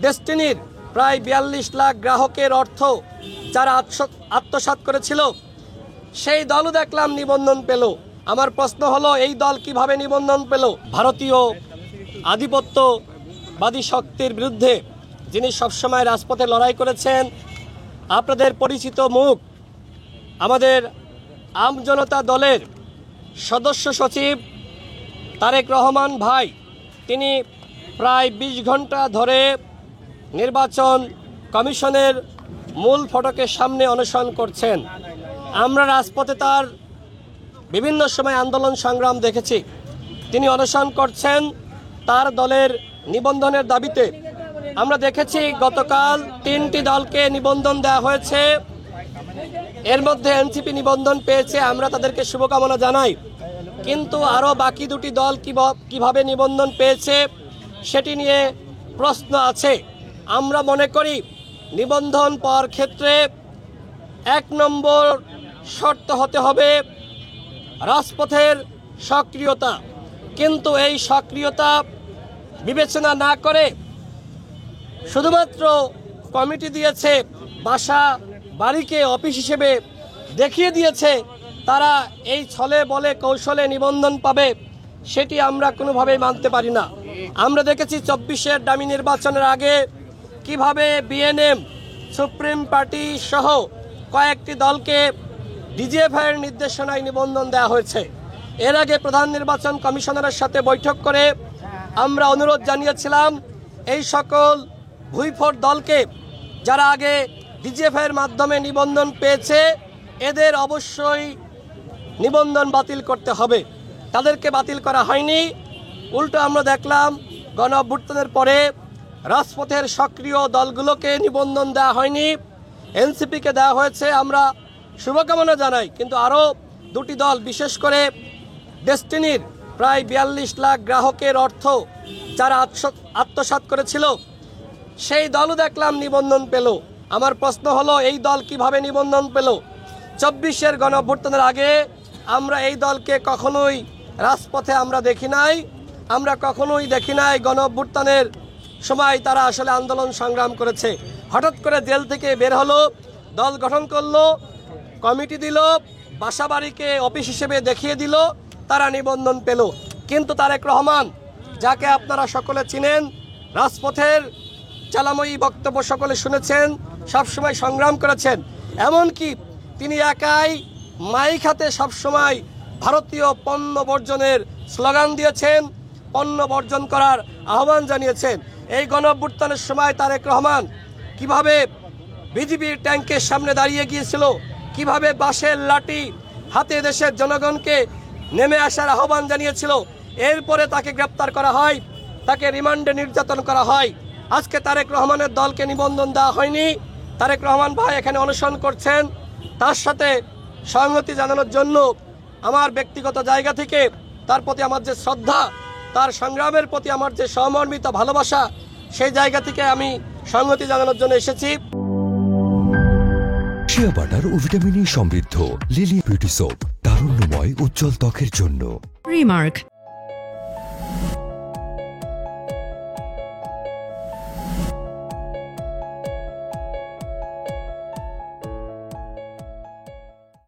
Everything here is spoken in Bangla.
ডেস্টিনির প্রায় ৪২ লাখ গ্রাহকের অর্থ যারা আত্মসাৎ করেছিল, সেই দলও দেখলাম নিবন্ধন পেল। আমার প্রশ্ন হলো, এই দল কিভাবে নিবন্ধন পেল? ভারতীয় আধিপত্যবাদী শক্তির বিরুদ্ধে যিনি সবসময় রাজপথে লড়াই করেছেন, আপনাদের পরিচিত মুখ, আমাদের আমজনতা দলের সদস্য সচিব তারেক রহমান ভাই, তিনি প্রায় ২০ ঘন্টা ধরে নির্বাচন কমিশনের মূল ফটকের সামনে অনশন করছেন। আমরা রাজপথে তার বিভিন্ন সময় আন্দোলন সংগ্রাম দেখেছি। তিনি অনশন করছেন তার দলের নিবন্ধনের দাবিতে। আমরা দেখেছি গতকাল ৩টি দলকে নিবন্ধন দেওয়া হয়েছে, এর মধ্যে এনসিপি নিবন্ধন পেয়েছে, আমরা তাদেরকে শুভকামনা জানাই। কিন্তু আরও বাকি 2টি দল কিভাবে নিবন্ধন পেয়েছে সেটি নিয়ে প্রশ্ন আছে। আমরা মনে করি নিবন্ধন পাওয়ার ক্ষেত্রে 1 নম্বর শর্ত হতে হবে রাজপথের সক্রিয়তা। কিন্তু এই সক্রিয়তা বিবেচনা না করে শুধুমাত্র কমিটি দিয়েছে, বাসা বাড়িকে অফিস হিসেবে দেখিয়ে দিয়েছে, তারা এই ছলে বলে কৌশলে নিবন্ধন পাবে, সেটি আমরা কোনোভাবেই মানতে পারি না। আমরা দেখেছি 24-এর ডামি নির্বাচনের আগে কিভাবে বিএনএম, সুপ্রিম পার্টি সহ কয়েকটি দলকে ডিজিএফআইয়ের নির্দেশনায় নিবন্ধন দেওয়া হয়েছে। এর আগে প্রধান নির্বাচন কমিশনারের সাথে বৈঠক করে আমরা অনুরোধ জানিয়েছিলাম এই সকল ভুইফোর দলকে, যারা আগে ডিজিএফআইয়ের মাধ্যমে নিবন্ধন পেয়েছে, এদের অবশ্যই নিবন্ধন বাতিল করতে হবে। তাদেরকে বাতিল করা হয়নি, উল্টো আমরা দেখলাম গণ অভ্যুত্থানের পরে রাজপথের সক্রিয় দলগুলোকে নিবন্ধন দেওয়া হয়নি, এনসিপিকে দেওয়া হয়েছে। আমরা শুভকামনা জানাই। কিন্তু আরও 2টি দল, বিশেষ করে ডেস্টিনির প্রায় ৪২ লাখ গ্রাহকের অর্থ যারা আত্মসাৎ করেছিল, সেই দলও দেখলাম নিবন্ধন পেল। আমার প্রশ্ন হলো, এই দল কিভাবে নিবন্ধন পেল? 24-এর গণ অভ্যুত্থানের আগে আমরা এই দলকে কখনোই রাজপথে আমরা দেখি নাই। আমরা কখনোই দেখি নাই গণ অভ্যুত্থানের সময় তারা আসলে আন্দোলন সংগ্রাম করেছে। হঠাৎ করে জেল থেকে বের হলো, দল গঠন করলো, কমিটি দিল, বাসা বাড়িকে অফিস হিসেবে দেখিয়ে দিল, তারা নিবন্ধন পেল। কিন্তু তারেক রহমান, যাকে আপনারা সকলে চিনেন, রাজপথের চালাময়ী বক্তব্য সকলে শুনেছেন, সবসময় সংগ্রাম করেছেন, এমনকি তিনি একাই মাইক হাতে সবসময় ভারতীয় পণ্য বর্জনের স্লোগান দিয়েছেন, পণ্য বর্জন করার আহ্বান জানিয়েছেন। এই গণ অভ্যুত্থানের সময় তারেক রহমান কিভাবে বিজিবির ট্যাঙ্কের সামনে দাঁড়িয়ে গিয়েছিল, কিভাবে বাঁশের লাঠি হাতে দেশের জনগণকে নেমে আসার আহ্বান জানিয়েছিল। এরপরে তাকে গ্রেপ্তার করা হয়, তাকে রিমান্ডে নির্যাতন করা হয়। আজকে তারেক রহমানের দলকে নিবন্ধন দেওয়া হয়নি। তারেক রহমান ভাই এখানে অনশন করছেন, তার সাথে সংহতি জানানোর জন্য আমার ব্যক্তিগত জায়গা থেকে তার প্রতি আমার যে শ্রদ্ধা, তার সংগ্রামের প্রতি আমার যে সহমর্মিতা, ভালোবাসা, সেই জায়গা থেকে আমি সংহতি জানানোর জন্য এসেছি। শিয়া বাটার ও ভিটামিন ই সমৃদ্ধ লিলি বিউটি সোপ, তারুণ্যময় উজ্জ্বল ত্বকের জন্য। রিমার্ক,